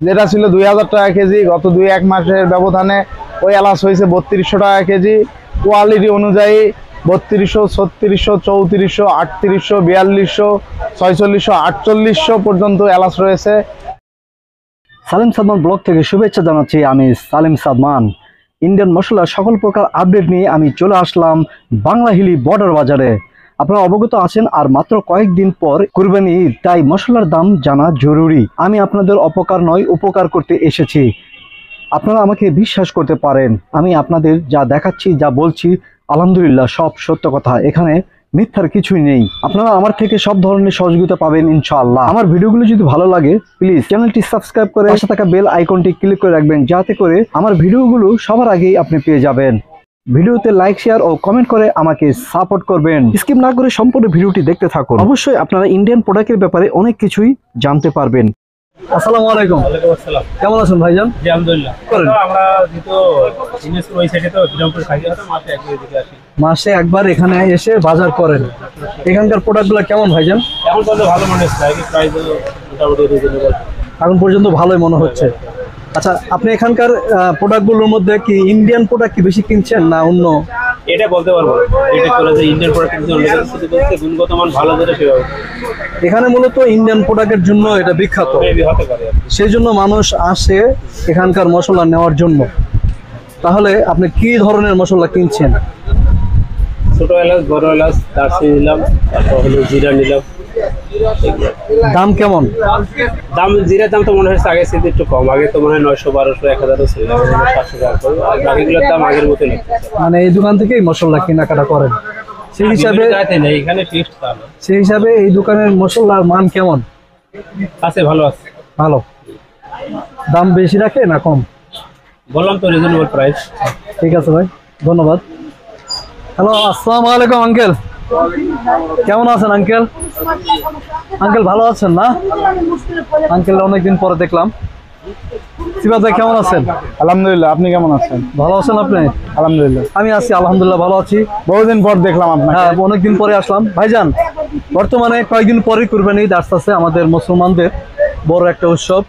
যেটা ছিল 2000 টাকা কেজি, গত 2-1 মাসের ব্যবধানে ওই এলাচ হয়েছে 3200 টাকা কেজি। কোয়ালিটি অনুযায়ী 3200, 3600, 3400, 3800, 4200, 4600, 4800 পর্যন্ত এলাচ রয়েছে। সালেম সাদমান ব্লগ থেকে শুভেচ্ছা জানাচ্ছি। আমি সালেম সাদমান। ইন্ডিয়ান মশলার সকল প্রকার আপডেট নিয়ে আমি চলে আসলাম বাংলাহিলি বর্ডার বাজারে। আপনারা অবগত আছেন আর মাত্র কয়েকদিন পর কুরবানি ঈদ, তাই মশলার দাম জানা জরুরি। আমি আপনাদের অপকার নয় উপকার করতে এসেছি। আপনারা আমাকে বিশ্বাস করতে পারেন। আমি আপনাদের যা দেখাচ্ছি, যা বলছি, আলহামদুলিল্লাহ সব সত্য কথা। এখানে মিথ্যার কিছুই নেই। আপনারা আমার থেকে সব ধরনের সহযোগিতা পাবেন ইনশাআল্লাহ। আমার ভিডিওগুলো যদি ভালো লাগে প্লিজ চ্যানেলটি সাবস্ক্রাইব করে পাশে থাকা বেল আইকনটি ক্লিক করে রাখবেন, যাতে করে আমার ভিডিওগুলো সবার আগেই আপনি পেয়ে যাবেন। ভিডিওতে লাইক, শেয়ার ও কমেন্ট করে আমাকে সাপোর্ট করবেন। স্কিপ না করে সম্পূর্ণ ভিডিওটি দেখতে থাকুন। অবশ্যই আপনারা ইন্ডিয়ান প্রোডাক্টের ব্যাপারে অনেক কিছুই জানতে পারবেন। আসসালামু আলাইকুম। ওয়ালাইকুম আসসালাম। কেমন আছেন ভাইজান? জি আলহামদুলিল্লাহ। করেন? আমরা যেহেতু ইউনেস্কো ওই সাইডে তো বিরামপুর থাকি, হয়তো মাসে একবার এদিকে আসি। মাসে একবার এখানে এসে বাজার করেন। এখানকার প্রোডাক্টগুলো কেমন ভাইজান? এখন পর্যন্ত ভালো মনে হচ্ছে, আগে প্রাইস মোটামুটি রিজনেবল। এখন পর্যন্ত ভালোই মনে হচ্ছে। আচ্ছা, আপনি এখানকার প্রোডাক্টগুলোর মধ্যে কি ইন্ডিয়ান প্রোডাক্ট কি বেশি কিনছেন না অন্য? এটা বলতে পারবো না, এটা করে যে ইন্ডিয়ান প্রোডাক্ট কিছু অন্য কিছু শুধু বলতে গুণগত মান ভালো ধরে সেভাবে এখানে মূলত ইন্ডিয়ান প্রোডাক্টের জন্য এটা বিখ্যাত, মেবি হতে পারে আর কি। সেই জন্য মানুষ আসে এখানকার মশলা নেওয়ার জন্য। তাহলে আপনি কি ধরনের মশলা কিনছেন? ছোট এলাচ, বড় এলাচ, দারচিনি নিলাম, তারপর হলো জিরা নিলাম। দাম কেমন? দাম জিরার দাম তো মনে হচ্ছে আগে থেকে একটু কম। আগে তো মনে হয় 900, 1200, 1000 ছিল, 700 টাকা করে। আর বাকিগুলোর দাম আগের মতো নেই। মানে এই দোকান থেকেই মশলা কেনাকাটা করেন, সেই হিসাবে এখানে ফিক্সড দাম। সেই হিসাবে এই দোকানের মশলার মান কেমন? আছে, ভালো আছে। ভালো। দাম বেশি রাখে না কম? বললাম তো রিজনেবল প্রাইস। ঠিক আছে ভাই, ধন্যবাদ। হ্যালো, আসসালামু আলাইকুম আঙ্কেল। কেমন আছেন আঙ্কেল? আঙ্কেল ভালো আছেন না? আঙ্কেল অনেকদিন পরে দেখলাম। সিবাদ ভাই কেমন আছেন? আলহামদুলিল্লাহ, আপনি কেমন আছেন? ভালো আছেন আপনি? আলহামদুলিল্লাহ, আমি আছি আলহামদুলিল্লাহ, ভালো আছি। বহুদিন পর দেখলাম আপনাকে। হ্যাঁ, অনেকদিন পরে আসলাম ভাইজান। বর্তমানে কয়েকদিন পরে কুরবানি ঈদ আসতেছে, আমাদের মুসলমানদের বড় একটা উৎসব।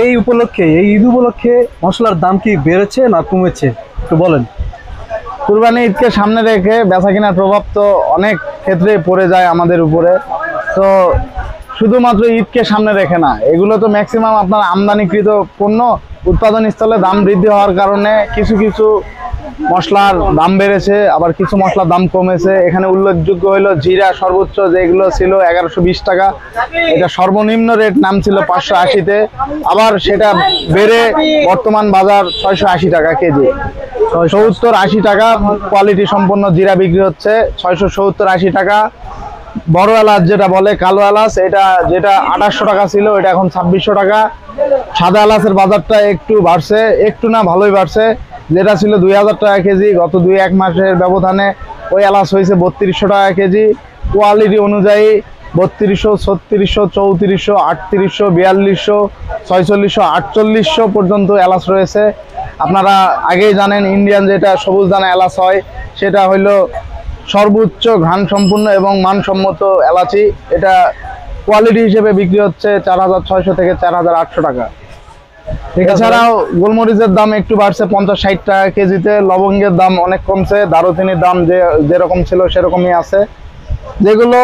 এই উপলক্ষে, এই ঈদ উপলক্ষে মশলার দাম কি বেড়েছে না কমেছে একটু বলেন। কুরবানি ঈদকে সামনে রেখে বেচা কেনার প্রভাব তো অনেক ক্ষেত্রে পড়ে যায় আমাদের উপরে। তো শুধুমাত্র ঈদকে সামনে রেখে না, এগুলো তো ম্যাক্সিমাম আপনার আমদানিকৃত পণ্য। উৎপাদন স্থলে দাম বৃদ্ধি হওয়ার কারণে কিছু কিছু মশলার দাম বেড়েছে, আবার কিছু মশলার দাম কমেছে। এখানে উল্লেখযোগ্য হলো জিরা সর্বোচ্চ যেগুলো ছিল 1120 টাকা, এটা সর্বনিম্ন রেট নাম ছিল 580-তে, আবার সেটা বেড়ে বর্তমান বাজার 680 টাকা কেজি। 70-80 টাকা কোয়ালিটি সম্পন্ন জিরা বিক্রি হচ্ছে, 670-80 টাকা। বড় এলাচ যেটা বলে কালো এলাচ, এটা যেটা 2800 টাকা ছিল, এটা এখন 2600 টাকা। সাদা এলাচের বাজারটা একটু বাড়ছে, একটু না ভালোই বাড়ছে। যেটা ছিল 2000 টাকা কেজি, গত 2-1 মাসের ব্যবধানে ওই এলাচ হয়েছে 3200 টাকা কেজি। কোয়ালিটি অনুযায়ী 3200, 3600, 3400, 3800, 4200, 4600, 4800 পর্যন্ত এলাচ রয়েছে। আপনারা আগেই জানেন ইন্ডিয়ান যেটা সবুজ দানা এলাচ হয়, সেটা হইলো সর্বোচ্চ ঘ্রাণ সম্পূর্ণ এবং মানসম্মত এলাচি। এটা কোয়ালিটি হিসেবে বিক্রি হচ্ছে 4600 থেকে 4800 টাকা। এছাড়াও গোলমরিচের দাম একটু বাড়ছে 50-60 টাকা কেজিতে। লবঙ্গের দাম অনেক কমছে, দারুচিনির দাম যেরকম ছিল সেরকমই আছে। যেগুলো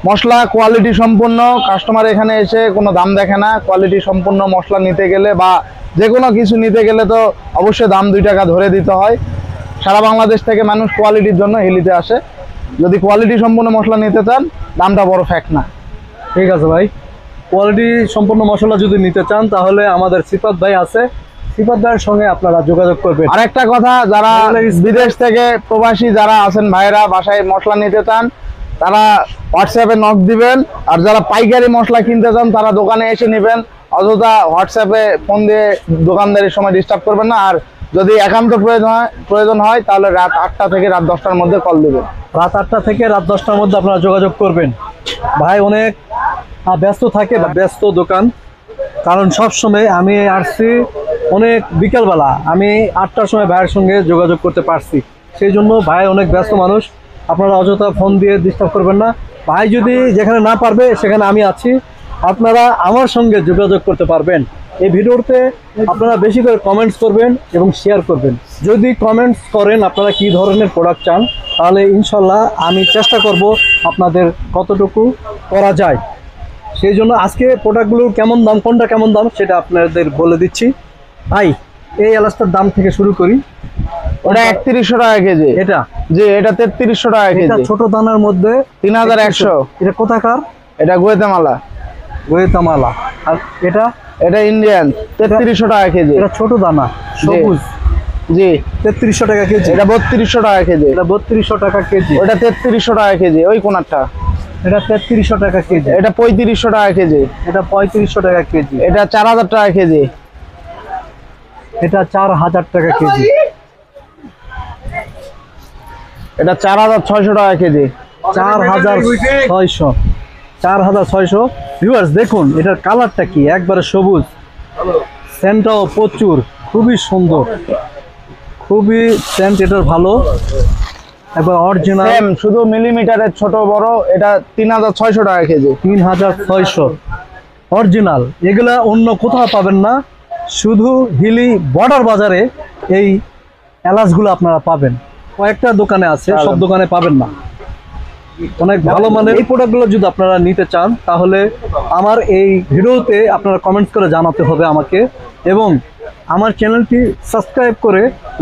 মশলা কোয়ালিটি সম্পূর্ণ, কাস্টমার এখানে এসে কোনো দাম দেখে না। কোয়ালিটি সম্পূর্ণ মশলা নিতে গেলে বা যে কোনো কিছু নিতে গেলে তো অবশ্যই দাম 2 টাকা ধরে দিতে হয়। সারা বাংলাদেশ থেকে মানুষ কোয়ালিটির জন্য হিলিতে আসে। যদি কোয়ালিটি সম্পূর্ণ মশলা নিতে চান, দামটা বড় ফ্যাক্ট না। ঠিক আছে ভাই, কোয়ালিটি সম্পন্ন মশলা যদি নিতে চান তাহলে আমাদের সিফাত ভাই আছে, সিফাত ভাইয়ের সঙ্গে আপনারা যোগাযোগ করবেন। আরেকটা কথা, যারা বিদেশ থেকে প্রবাসী যারা আছেন ভাইরা, বাসায় মশলা নিতে চান, তারা হোয়াটসঅ্যাপে নক দিবেন। আর যারা পাইকারি মশলা কিনতে চান তারা দোকানে এসে নেবেন। অযথা হোয়াটসঅ্যাপে ফোন দিয়ে দোকানদারের সময় ডিস্টার্ব করবেন না। আর যদি একান্ত প্রয়োজন হয় তাহলে রাত 8টা থেকে রাত 10টার মধ্যে কল দেবেন। রাত 8টা থেকে রাত 10টার মধ্যে আপনারা যোগাযোগ করবেন। ভাই অনেক ব্যস্ত থাকে, ব্যস্ত দোকান, কারণ সব সময় আমি আসছি অনেক বিকেলবেলা, আমি 8টার সময় ভাইয়ের সঙ্গে যোগাযোগ করতে পারছি। সেই জন্য ভাই অনেক ব্যস্ত মানুষ, আপনারা অযথা ফোন দিয়ে ডিস্টার্ব করবেন না। ভাই যদি যেখানে না পারবে সেখানে আমি আছি, আপনারা আমার সঙ্গে যোগাযোগ করতে পারবেন। এই ভিডিওতে আপনারা বেশি করে কমেন্টস করবেন এবং শেয়ার করবেন। যদি কমেন্টস করেন আপনারা কি ধরনের প্রোডাক্ট চান, তাহলে ইনশাল্লাহ আমি চেষ্টা করব আপনাদের কতটুকু করা যায়। সেই জন্য আজকে প্রোডাক্টগুলোর কেমন দাম, কোনটা কেমন দাম সেটা আপনাদের বলে দিচ্ছি। ভাই, এই এলাচটার দাম থেকে শুরু করি। ওটা 3100 টাকা কেজি। এটা জি, এটা 3300 টাকা এটা কেজি। ছোট দানার মধ্যে 3100। এটা কোথাকার? এটা গুয়াতেমালা। গোয়েতামালা। আর এটা এটা ইন্ডিয়ান, 3300 টাকা কেজি। এটা ছোট দানা সবুজ, জি 3300 টাকা কেজি। এটা 3200 টাকা কেজি। এটা 3200 টাকা কেজি। ওটা 3300 টাকা কেজি, ওই কোনারটা। এটা 3300 টাকা কেজি। এটা 3500 টাকা কেজি। এটা 3500 টাকা কেজি। এটা 4000 টাকা কেজি। এটা 4000 টাকা কেজি। এটা 4600 টাকা কেজি। 4600। 4600। ভিউয়ার্স দেখুন এটার কালারটা কি, একবারে সবুজ, সেন্টটাও প্রচুর, খুবই সুন্দর, খুবই সেন্ট এটার ভালো, একবার অরিজিনাল। সেম, শুধু মিলিমিটারের ছোট বড়। এটা 3600 টাকা কেজি। 3600 অরিজিনাল। এগুলা অন্য কোথাও পাবেন না, শুধু হিলি বর্ডার বাজারে এই এলাচগুলো আপনারা পাবেন। কয়েকটা দোকানে আছে, সব দোকানে পাবেন না। অনেক ভালো মানের এই প্রোডাক্টগুলো যদি আপনারা নিতে চান, তাহলে আমার এই ভিডিওতে আপনারা কমেন্টস করে জানাতে হবে আমাকে, এবং আমার চ্যানেলটি সাবস্ক্রাইব করে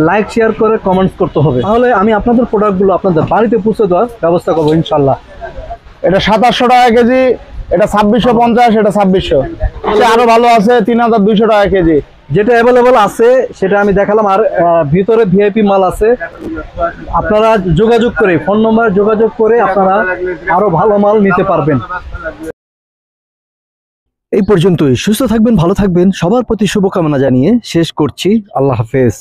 লাইক শেয়ার করে কমেন্টস করতে হবে। তাহলে আমি আপনাদের প্রোডাক্টগুলো আপনাদের বাড়িতে পৌঁছে দেওয়ার ব্যবস্থা করবো ইনশাল্লাহ। এটা 2700 টাকা কেজি। এটা 2650। এটা 2600। সে আরো ভালো আছে, 3200 টাকা কেজি। যেটা অ্যাভেলেবল আছে সেটা আমি দেখালাম। আর ভিতরে ভিআইপি মাল আছে, আপনারা যোগাযোগ করে, ফোন নম্বর যোগাযোগ করে আপনারা আরো ভালো মাল নিতে পারবেন। এই পর্যন্তই। সুস্থ থাকবেন, ভালো থাকবেন, সবার প্রতি শুভকামনা জানিয়ে শেষ করছি। আল্লাহ হাফেজ।